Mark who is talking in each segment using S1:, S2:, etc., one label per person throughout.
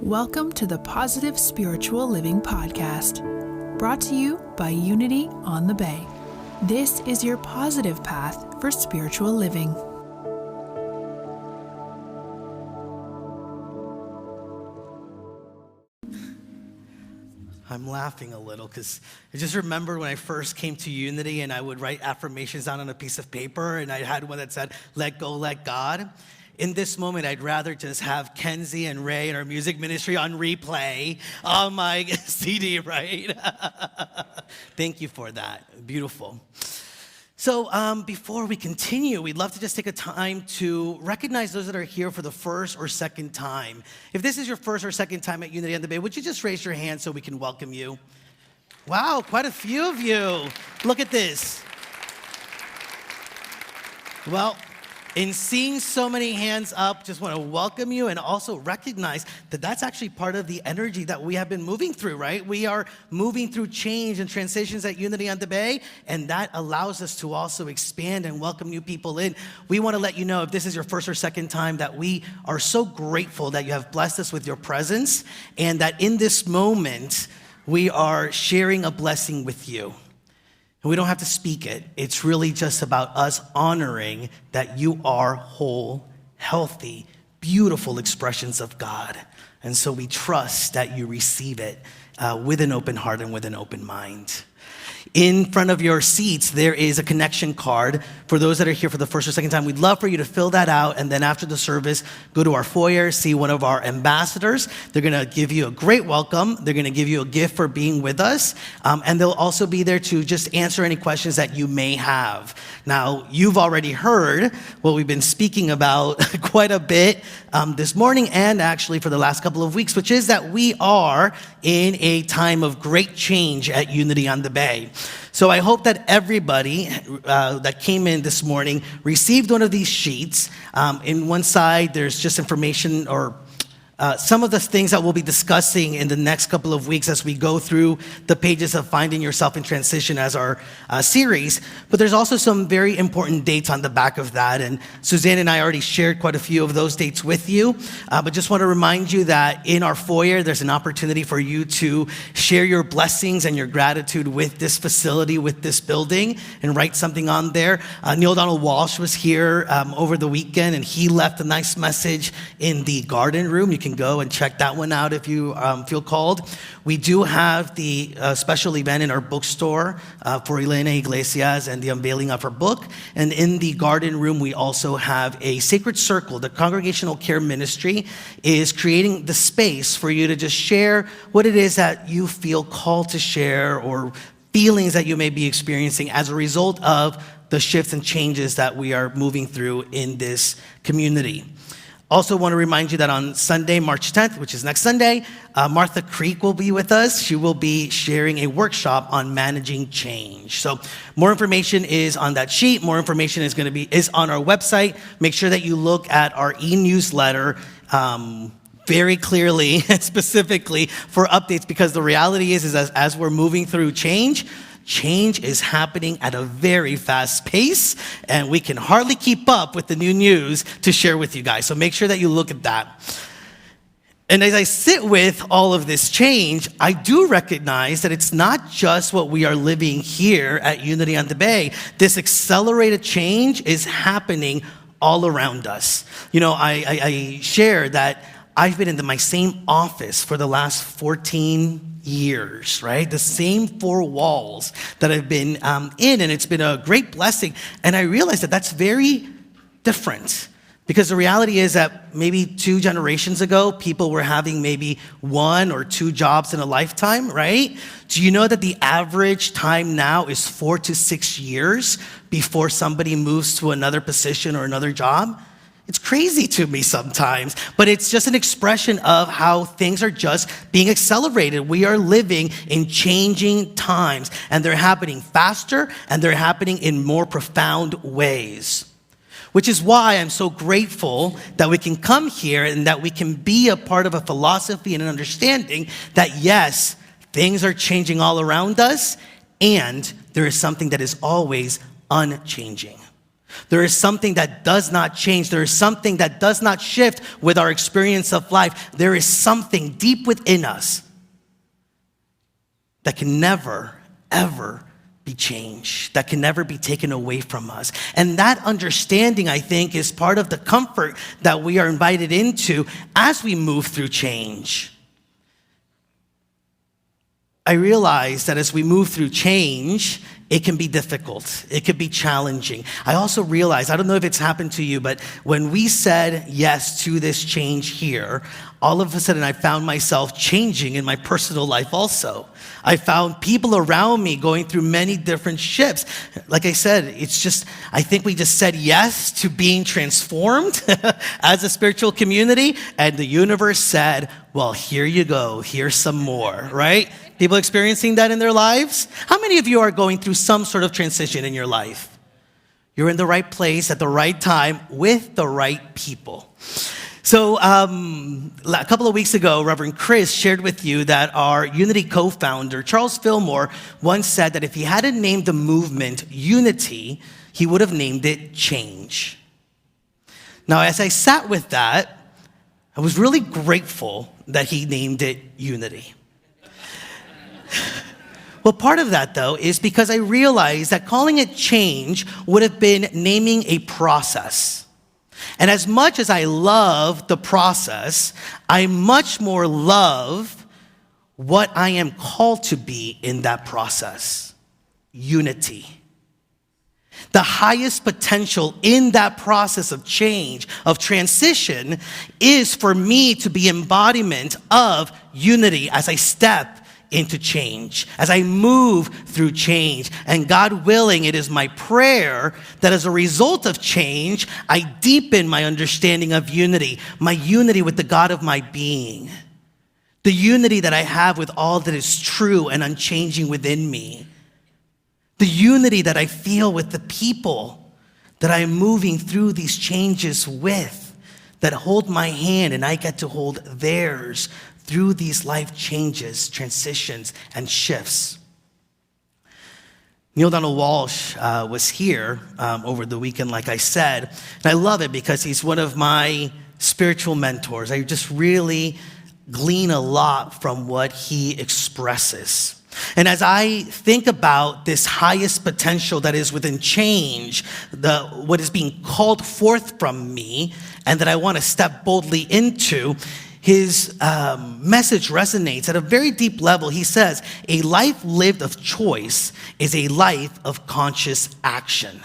S1: Welcome to the Positive Spiritual Living Podcast, brought to you by Unity on the Bay. This is your positive path for spiritual living.
S2: I'm laughing a little because I just remember when I first came to Unity and I would write affirmations down on a piece of paper, and I had one that said, "Let go, let God." In this moment, I'd rather just have Kenzie and Ray and our music ministry on replay on my CD, right? Thank you for that. Beautiful. So before we continue, we'd love to just take a time to recognize those that are here for the first or second time. If this is your first or second time at Unity on the Bay, would you just raise your hand so we can welcome you? Wow, quite a few of you. Look at this. Well, in seeing so many hands up, just want to welcome you and also recognize that that's actually part of the energy that we have been moving through, right? We are moving through change and transitions at Unity on the Bay, and that allows us to also expand and welcome new people in. We want to let you know, if this is your first or second time, that we are so grateful that you have blessed us with your presence, and that in this moment, we are sharing a blessing with you. We don't have to speak it. It's really just about us honoring that you are whole, healthy, beautiful expressions of God. And so we trust that you receive it with an open heart and with an open mind. In front of your seats, there is a connection card for those that are here for the first or second time. We'd love for you to fill that out, and then after the service, go to our foyer, see one of our ambassadors. They're going to give you a great welcome. They're going to give you a gift for being with us, and they'll also be there to just answer any questions that you may have. Now, you've already heard what we've been speaking about quite a bit this morning and actually for the last couple of weeks, which is that we are in a time of great change at Unity on the Bay. So I hope that everybody that came in this morning received one of these sheets. In one side, there's just information or some of the things that we'll be discussing in the next couple of weeks as we go through the pages of Finding Yourself in Transition as our series. But there's also some very important dates on the back of that. And Suzanne and I already shared quite a few of those dates with you. But just want to remind you that in our foyer, there's an opportunity for you to share your blessings and your gratitude with this facility, with this building, and write something on there. Neil Donald Walsh was here over the weekend, and he left a nice message in the garden room. You can go and check that one out if you feel called. We do have the special event in our bookstore for Elena Iglesias and the unveiling of her book. And in the garden room, we also have a sacred circle. The Congregational Care Ministry is creating the space for you to just share what it is that you feel called to share or feelings that you may be experiencing as a result of the shifts and changes that we are moving through in this community. Also want to remind you that on Sunday, March 10th, which is next Sunday, Martha Creek will be with us. She will be sharing a workshop on managing change. So more information is on that sheet. More information is on our website. Make sure that you look at our e-newsletter very clearly and specifically for updates, because the reality is as we're moving through change is happening at a very fast pace, and we can hardly keep up with the new news to share with you guys. So make sure that you look at that. And as I sit with all of this change, I do recognize that it's not just what we are living here at Unity on the Bay. This accelerated change is happening all around us. You know, I share that I've been in my same office for the last 14 years, right? The same four walls that I've been in, and it's been a great blessing. And I realized that that's very different, because the reality is that maybe 2 generations ago, people were having maybe 1 or 2 jobs in a lifetime, right? Do you know that the average time now is 4 to 6 years before somebody moves to another position or another job? It's crazy to me sometimes, but it's just an expression of how things are just being accelerated. We are living in changing times, and they're happening faster, and they're happening in more profound ways. Which is why I'm so grateful that we can come here and that we can be a part of a philosophy and an understanding that, yes, things are changing all around us, and there is something that is always unchanging. There is something that does not change. There is something that does not shift with our experience of life. There is something deep within us that can never, ever be changed, that can never be taken away from us. And that understanding, I think, is part of the comfort that we are invited into as we move through change. I realize that as we move through change, it can be difficult. It can be challenging. I also realize, I don't know if it's happened to you, but when we said yes to this change here, all of a sudden I found myself changing in my personal life also. I found people around me going through many different shifts. Like I said, it's just, I think we just said yes to being transformed as a spiritual community, and the universe said, well, here you go, here's some more, right? People experiencing that in their lives? How many of you are going through some sort of transition in your life? You're in the right place at the right time with the right people. So a couple of weeks ago, Reverend Chris shared with you that our Unity co-founder, Charles Fillmore, once said that if he hadn't named the movement Unity, he would have named it Change. Now, as I sat with that, I was really grateful that he named it Unity. Well, part of that, though, is because I realized that calling it change would have been naming a process. And as much as I love the process, I much more love what I am called to be in that process: unity. The highest potential in that process of change, of transition, is for me to be embodiment of unity as I step into change, as I move through change. And God willing, it is my prayer that as a result of change, I deepen my understanding of unity, my unity with the God of my being, the unity that I have with all that is true and unchanging within me, the unity that I feel with the people that I am moving through these changes with, that hold my hand and I get to hold theirs through these life changes, transitions, and shifts. Neil Donald Walsh was here over the weekend, like I said, and I love it because he's one of my spiritual mentors. I just really glean a lot from what he expresses. And as I think about this highest potential that is within change, what is being called forth from me, and that I want to step boldly into, his message resonates at a very deep level. He says, a life lived of choice is a life of conscious action.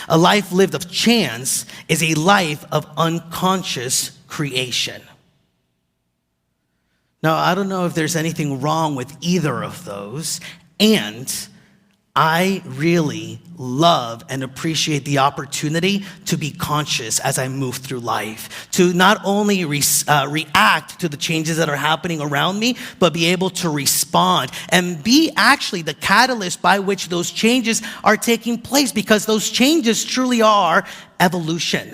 S2: A life lived of chance is a life of unconscious creation. Now, I don't know if there's anything wrong with either of those, and I really love and appreciate the opportunity to be conscious as I move through life, to not only react to the changes that are happening around me, but be able to respond and be actually the catalyst by which those changes are taking place, because those changes truly are evolution,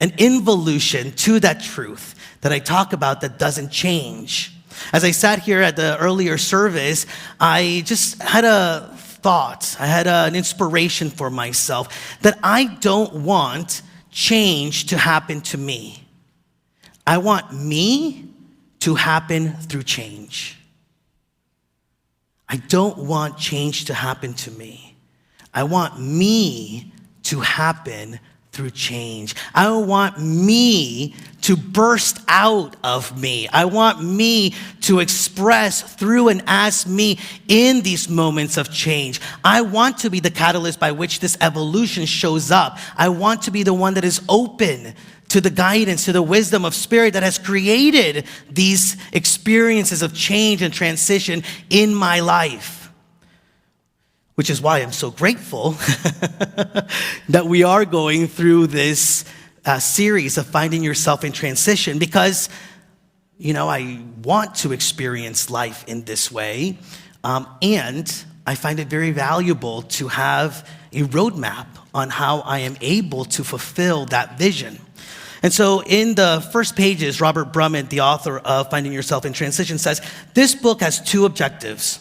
S2: an involution to that truth that I talk about that doesn't change. As I sat here at the earlier service, I just had a thought, I had an inspiration for myself that I don't want change to happen to me. I want me to happen through change. I don't want change to happen to me. I want me to happen through change. I want me to burst out of me. I want me to express through and as me in these moments of change. I want to be the catalyst by which this evolution shows up. I want to be the one that is open to the guidance, to the wisdom of Spirit that has created these experiences of change and transition in my life. Which is why I'm so grateful that we are going through this series of finding yourself in transition, because, I want to experience life in this way, and I find it very valuable to have a roadmap on how I am able to fulfill that vision. And so in the first pages, Robert Brummett, the author of Finding Yourself in Transition, says, this book has two objectives.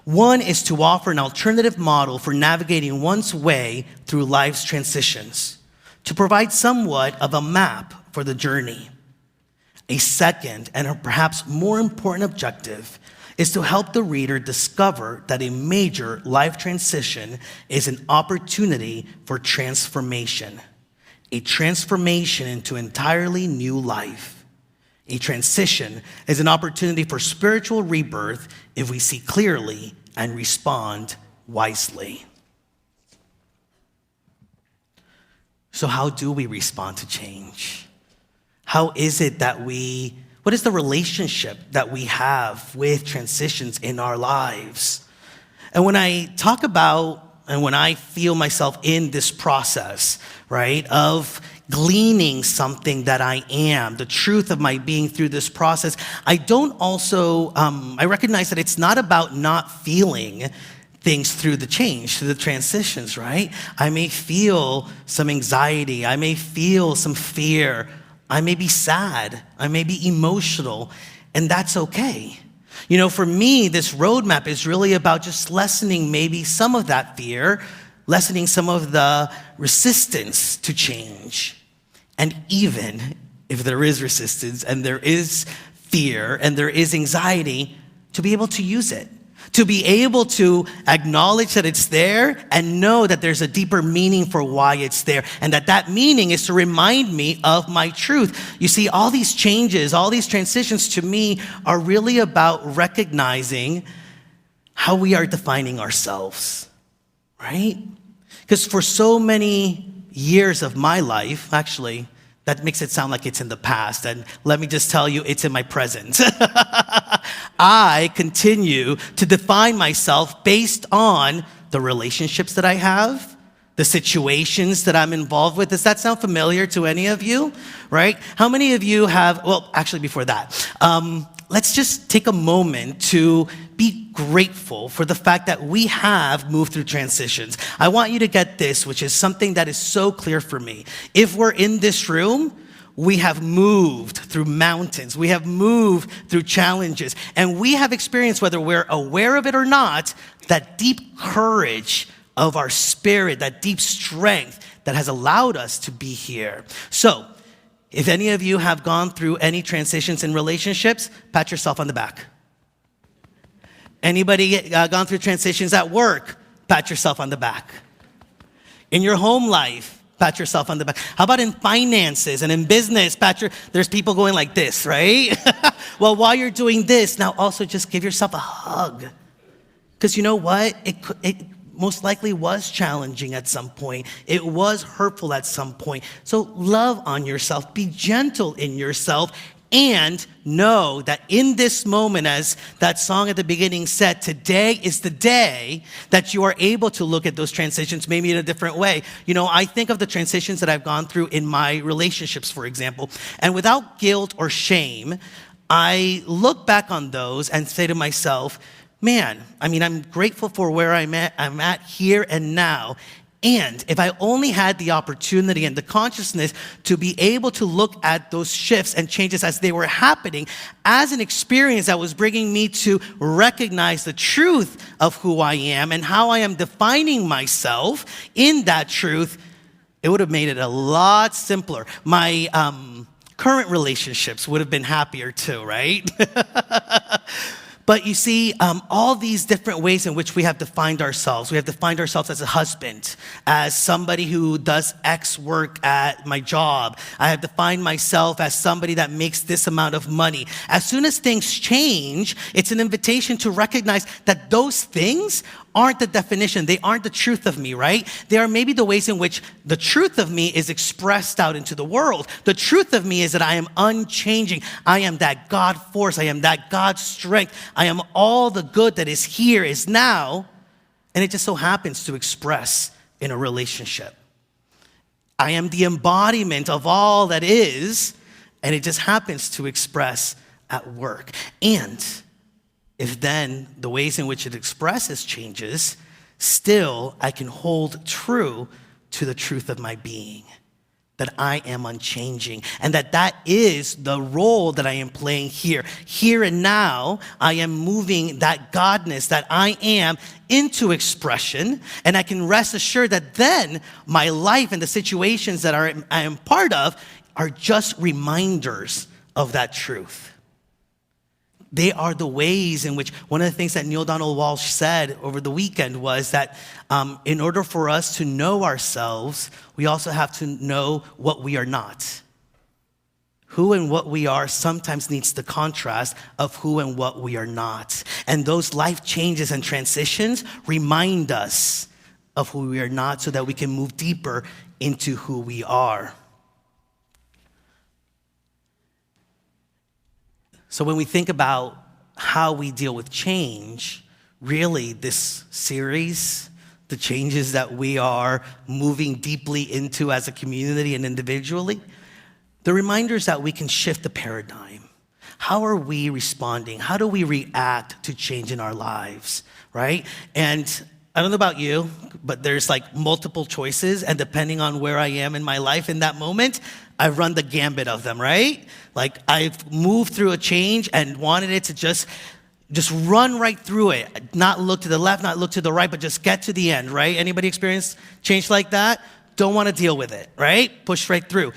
S2: One is to offer an alternative model for navigating one's way through life's transitions, to provide somewhat of a map for the journey. A second, and perhaps more important objective, is to help the reader discover that a major life transition is an opportunity for transformation, a transformation into entirely new life. A transition is an opportunity for spiritual rebirth if we see clearly and respond wisely. So how do we respond to change? How is it that what is the relationship that we have with transitions in our lives? And when I talk about, and when I feel myself in this process, right, of gleaning something that I am, the truth of my being through this process, I recognize that it's not about not feeling things through the change, through the transitions, right? I may feel some anxiety, I may feel some fear, I may be sad, I may be emotional, and that's okay. You know, for me, this roadmap is really about just lessening maybe some of that fear, lessening some of the resistance to change. And even if there is resistance and there is fear and there is anxiety, to be able to use it. To be able to acknowledge that it's there and know that there's a deeper meaning for why it's there. And that meaning is to remind me of my truth. You see, all these changes, all these transitions to me are really about recognizing how we are defining ourselves, right? Because for so many years of my life, actually, that makes it sound like it's in the past. And let me just tell you, it's in my present. I continue to define myself based on the relationships that I have, the situations that I'm involved with. Does that sound familiar to any of you, right? How many of you have, well, actually before that, let's just take a moment to be grateful for the fact that we have moved through transitions. I want you to get this, which is something that is so clear for me. If we're in this room, we have moved through mountains. We have moved through challenges. And we have experienced, whether we're aware of it or not, that deep courage of our spirit, that deep strength that has allowed us to be here. So, if any of you have gone through any transitions in relationships, pat yourself on the back. Anybody gone through transitions at work? Pat yourself on the back. In your home life, pat yourself on the back. How about in finances and in business? There's people going like this, right? Well, while you're doing this, now also just give yourself a hug. Because you know what? It most likely was challenging at some point. It was hurtful at some point. So love on yourself, be gentle in yourself, and know that in this moment, as that song at the beginning said, today is the day that you are able to look at those transitions maybe in a different way. You know, I think of the transitions that I've gone through in my relationships, for example, and without guilt or shame, I look back on those and say to myself, man, I'm grateful for where I'm at here and now. And if I only had the opportunity and the consciousness to be able to look at those shifts and changes as they were happening as an experience that was bringing me to recognize the truth of who I am and how I am defining myself in that truth, it would have made it a lot simpler. My current relationships would have been happier too, right? But you see, all these different ways in which we have defined ourselves. We have defined ourselves as a husband, as somebody who does X work at my job. I have defined myself as somebody that makes this amount of money. As soon as things change, it's an invitation to recognize that those things aren't the definition. They aren't the truth of me, right? They are maybe the ways in which the truth of me is expressed out into the world. The truth of me is that I am unchanging. I am that God force. I am that God strength. I am all the good that is here, is now, and it just so happens to express in a relationship. I am the embodiment of all that is, and it just happens to express at work. And if then the ways in which it expresses changes, still I can hold true to the truth of my being, that I am unchanging, and that is the role that I am playing here. Here and now, I am moving that godness that I am into expression, and I can rest assured that then my life and the situations that I am part of are just reminders of that truth. They are the ways in which, one of the things that Neil Donald Walsh said over the weekend was that in order for us to know ourselves, we also have to know what we are not. Who and what we are sometimes needs the contrast of who and what we are not. And those life changes and transitions remind us of who we are not so that we can move deeper into who we are. So when we think about how we deal with change, really this series, the changes that we are moving deeply into as a community and individually, the reminders that we can shift the paradigm. How are we responding? How do we react to change in our lives, right? And I don't know about you, but there's like multiple choices, and depending on where I am in my life in that moment, I've run the gambit of them, right? Like I've moved through a change and wanted it to just run right through it, not look to the left, not look to the right, but just get to the end, right? Anybody experience change like that? Don't want to deal with it, right? Push right through.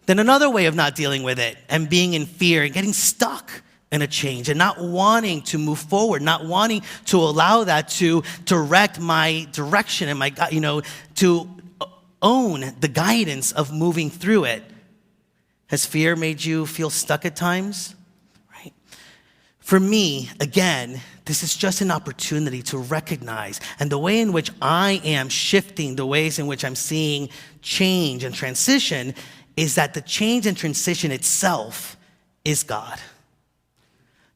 S2: Then another way of not dealing with it and being in fear and getting stuck in a change and not wanting to move forward, not wanting to allow that to direct my direction and my, to own the guidance of moving through it. Has fear made you feel stuck at times? Right? For me, again, this is just an opportunity to recognize, and the way in which I am shifting, the ways in which I'm seeing change and transition, is that the change and transition itself is God.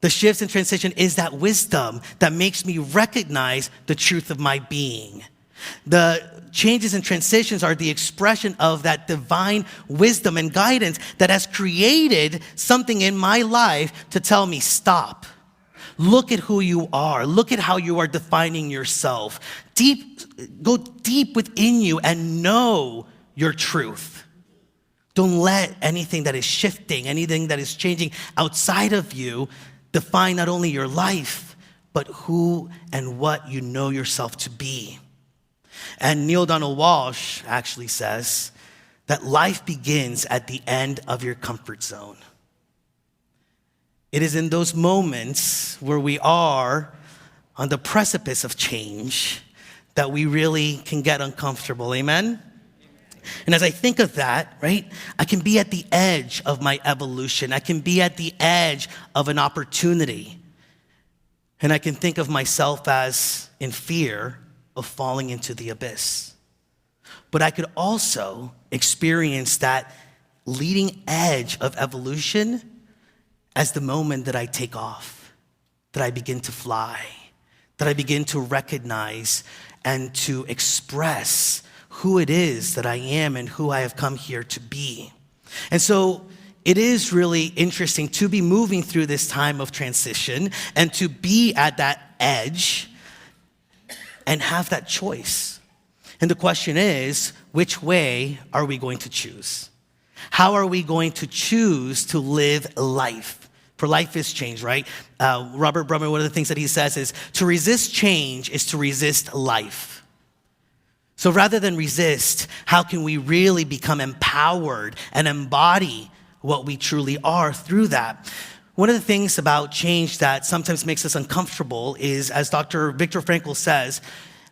S2: The shifts and transition is that wisdom that makes me recognize the truth of my being. The changes and transitions are the expression of that divine wisdom and guidance that has created something in my life to tell me, stop. Look at who you are. Look at how you are defining yourself. Go deep within you and know your truth. Don't let anything that is shifting, anything that is changing outside of you define not only your life, but who and what you know yourself to be. And Neil Donald Walsh actually says that life begins at the end of your comfort zone. It is in those moments where we are on the precipice of change that we really can get uncomfortable, amen? And as I think of that, right, I can be at the edge of my evolution. I can be at the edge of an opportunity. And I can think of myself as in fear of falling into the abyss. But I could also experience that leading edge of evolution as the moment that I take off, that I begin to fly, that I begin to recognize and to express who it is that I am and who I have come here to be. And so it is really interesting to be moving through this time of transition and to be at that edge and have that choice. And the question is, which way are we going to choose? How are we going to choose to live life? For life is change, right? Robert Brummer, one of the things that he says is, to resist change is to resist life. So rather than resist, how can we really become empowered and embody what we truly are through that? One of the things about change that sometimes makes us uncomfortable is, as Dr. Viktor Frankl says,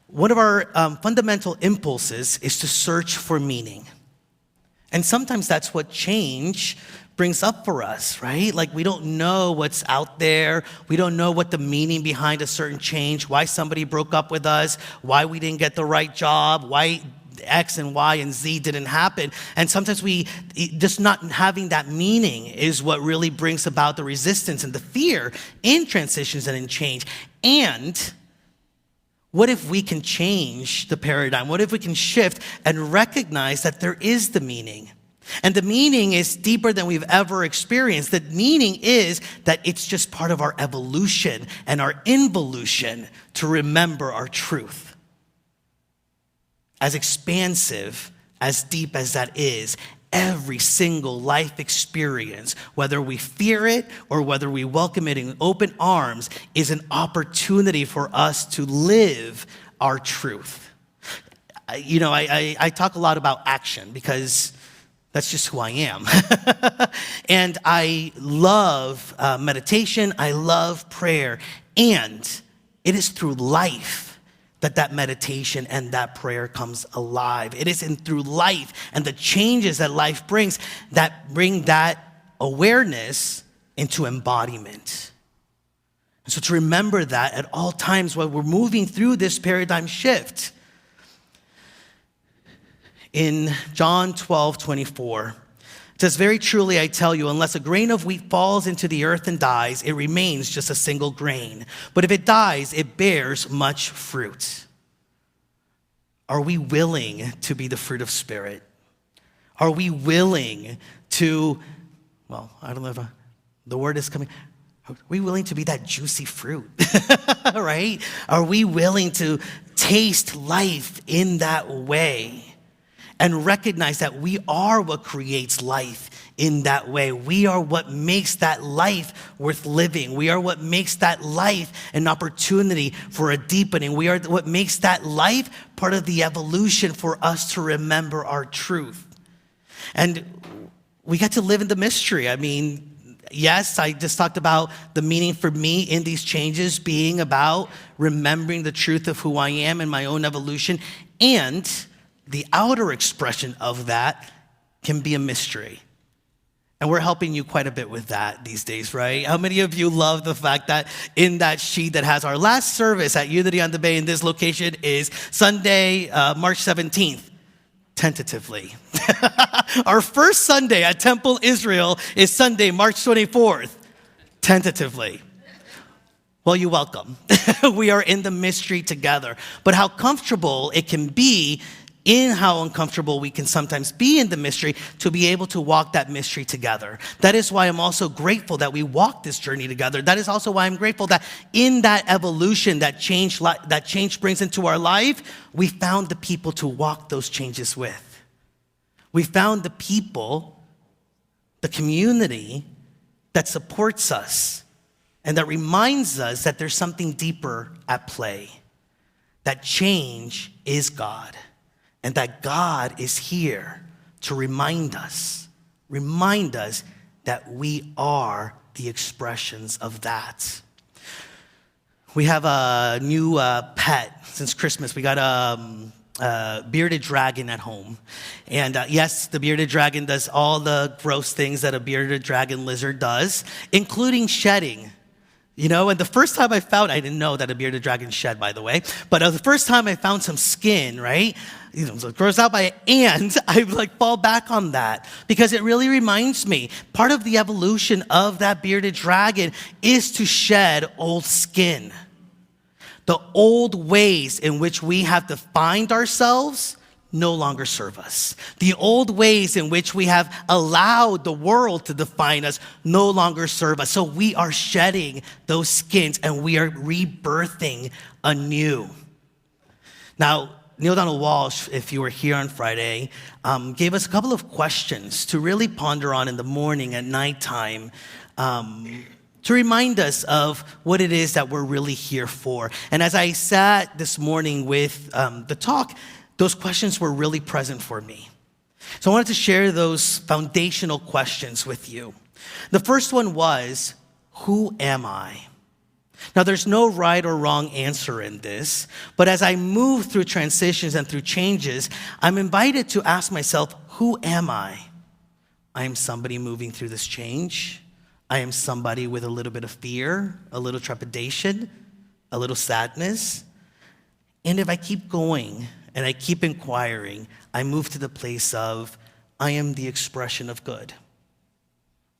S2: one of our fundamental impulses is to search for meaning. And sometimes that's what change brings up for us, right? Like we don't know what's out there. We don't know what the meaning behind a certain change, why somebody broke up with us, why we didn't get the right job, why X and Y and Z didn't happen. And sometimes we just not having that meaning is what really brings about the resistance and the fear in transitions and in change. And what if we can change the paradigm? What if we can shift and recognize that there is the meaning? And the meaning is deeper than we've ever experienced. The meaning is that it's just part of our evolution and our involution to remember our truth. As expansive, as deep as that is, every single life experience, whether we fear it or whether we welcome it in open arms, is an opportunity for us to live our truth. I talk a lot about action because that's just who I am. And I love meditation. I love prayer. And it is through life that meditation and that prayer comes alive. It is through life and the changes that life brings that bring that awareness into embodiment. And so to remember that at all times while we're moving through this paradigm shift. In John 12:24, it says, "Very truly I tell you, unless a grain of wheat falls into the earth and dies, it remains just a single grain. But if it dies, it bears much fruit." Are we willing to be the fruit of Spirit? Are we willing to, I don't know if the word is coming. Are we willing to be that juicy fruit, right? Are we willing to taste life in that way? And recognize that we are what creates life in that way. We are what makes that life worth living. We are what makes that life an opportunity for a deepening. We are what makes that life part of the evolution for us to remember our truth. And we get to live in the mystery. I mean, yes, I just talked about the meaning for me in these changes being about remembering the truth of who I am and my own evolution, and the outer expression of that can be a mystery. And we're helping you quite a bit with that these days, right? How many of you love the fact that in that sheet that has our last service at Unity on the Bay in this location is Sunday, March 17th, tentatively. Our first Sunday at Temple Israel is Sunday, March 24th, tentatively. Well, you're welcome. We are in the mystery together. But how comfortable it can be in how uncomfortable we can sometimes be in the mystery to be able to walk that mystery together. That is why I'm also grateful that we walk this journey together. That is also why I'm grateful that in that evolution that change brings into our life, we found the people to walk those changes with. We found the people, the community that supports us and that reminds us that there's something deeper at play, that change is God. And that God is here to remind us that we are the expressions of that. We have a new pet since Christmas. We got a bearded dragon at home. And yes, the bearded dragon does all the gross things that a bearded dragon lizard does, including shedding. And the first time I didn't know that a bearded dragon shed, by the way, but the first time I found some skin, right? So it grows out by it, and I fall back on that because it really reminds me, part of the evolution of that bearded dragon is to shed old skin. The old ways in which we have defined ourselves no longer serve us. The old ways in which we have allowed the world to define us no longer serve us. So we are shedding those skins and we are rebirthing anew. Now, Neil Donald Walsh, if you were here on Friday, gave us a couple of questions to really ponder on in the morning, at nighttime, to remind us of what it is that we're really here for. And as I sat this morning with the talk, those questions were really present for me. So I wanted to share those foundational questions with you. The first one was, who am I? Now, there's no right or wrong answer in this, but as I move through transitions and through changes, I'm invited to ask myself, who am I? I am somebody moving through this change. I am somebody with a little bit of fear, a little trepidation, a little sadness. And if I keep going and I keep inquiring, I move to the place of, I am the expression of good.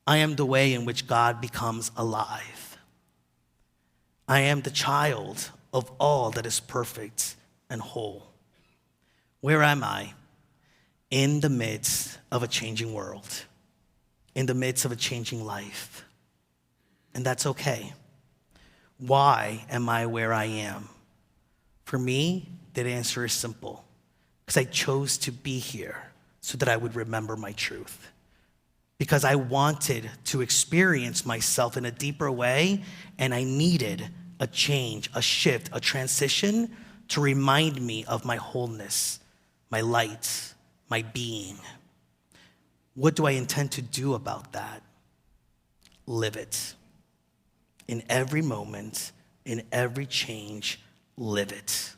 S2: I am the way in which God becomes alive. I am the child of all that is perfect and whole. Where am I? In the midst of a changing world, in the midst of a changing life. And that's okay. Why am I where I am? For me, the answer is simple. Because I chose to be here so that I would remember my truth. Because I wanted to experience myself in a deeper way, and I needed a change, a shift, a transition to remind me of my wholeness, my light, my being. What do I intend to do about that? Live it. In every moment, in every change, live it.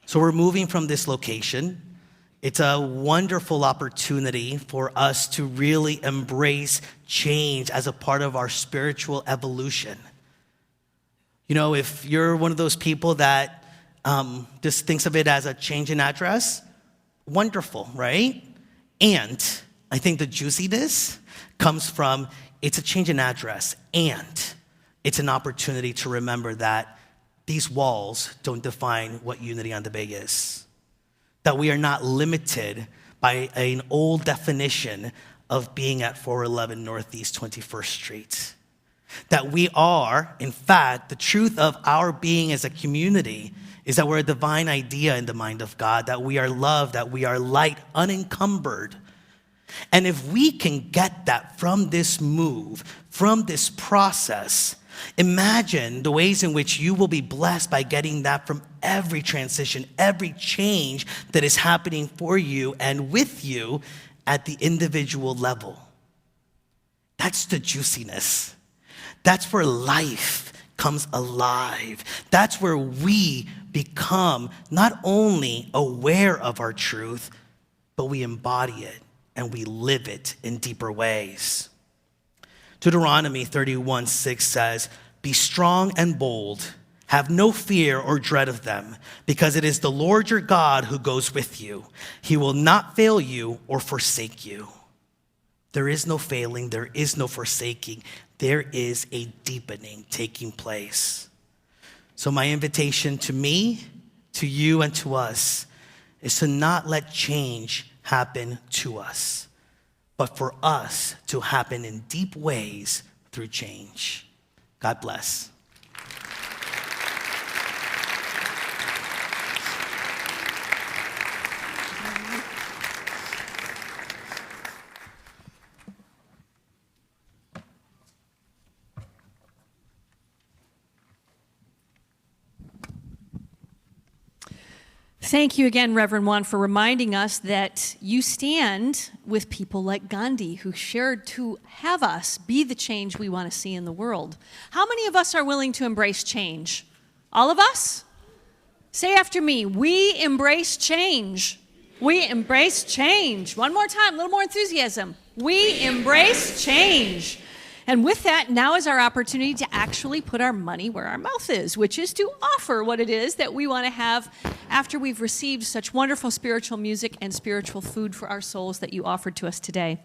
S2: So we're moving from this location. It's a wonderful opportunity for us to really embrace change as a part of our spiritual evolution. You know, if you're one of those people that just thinks of it as a change in address, wonderful, right? And I think the juiciness comes from it's a change in address, and it's an opportunity to remember that these walls don't define what Unity on the Bay is. That we are not limited by an old definition of being at 411 Northeast 21st Street. That we are, in fact, the truth of our being as a community is that we're a divine idea in the mind of God, that we are love, that we are light, unencumbered. And if we can get that from this move, from this process, imagine the ways in which you will be blessed by getting that from every transition, every change that is happening for you and with you at the individual level. That's the juiciness. That's where life comes alive. That's where we become not only aware of our truth, but we embody it and we live it in deeper ways. Deuteronomy 31:6 says, "Be strong and bold. Have no fear or dread of them, because it is the Lord your God who goes with you. He will not fail you or forsake you." There is no failing. There is no forsaking. There is a deepening taking place. So my invitation to me, to you, and to us is to not let change happen to us, but for us to happen in deep ways through change. God bless.
S3: Thank you again, Reverend Juan, for reminding us that you stand with people like Gandhi, who shared to have us be the change we want to see in the world. How many of us are willing to embrace change? All of us? Say after me, we embrace change. We embrace change. One more time, a little more enthusiasm. We embrace change. And with that, now is our opportunity to actually put our money where our mouth is, which is to offer what it is that we want to have after we've received such wonderful spiritual music and spiritual food for our souls that you offered to us today.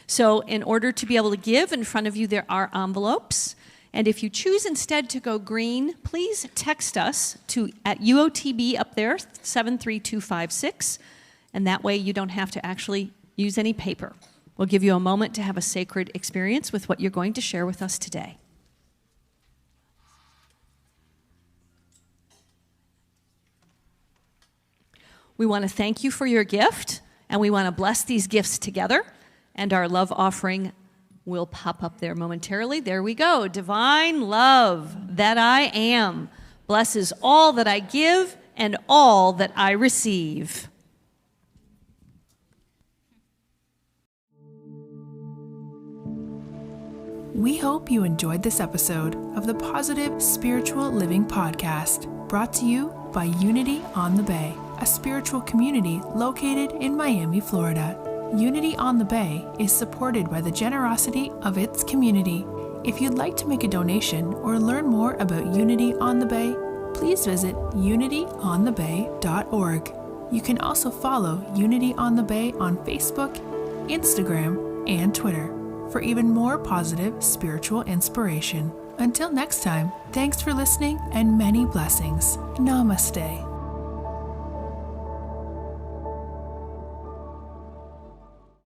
S3: So in order to be able to give, in front of you there are envelopes. And if you choose instead to go green, please text us at UOTB up there, 73256. And that way you don't have to actually use any paper. We'll give you a moment to have a sacred experience with what you're going to share with us today. We want to thank you for your gift, and we want to bless these gifts together, and our love offering will pop up there momentarily. There we go. Divine love that I am blesses all that I give and all that I receive.
S1: We hope you enjoyed this episode of the Positive Spiritual Living Podcast, brought to you by Unity on the Bay, a spiritual community located in Miami, Florida. Unity on the Bay is supported by the generosity of its community. If you'd like to make a donation or learn more about Unity on the Bay, please visit unityonthebay.org. You can also follow Unity on the Bay on Facebook, Instagram, and Twitter for even more positive spiritual inspiration. Until next time, thanks for listening and many blessings. Namaste.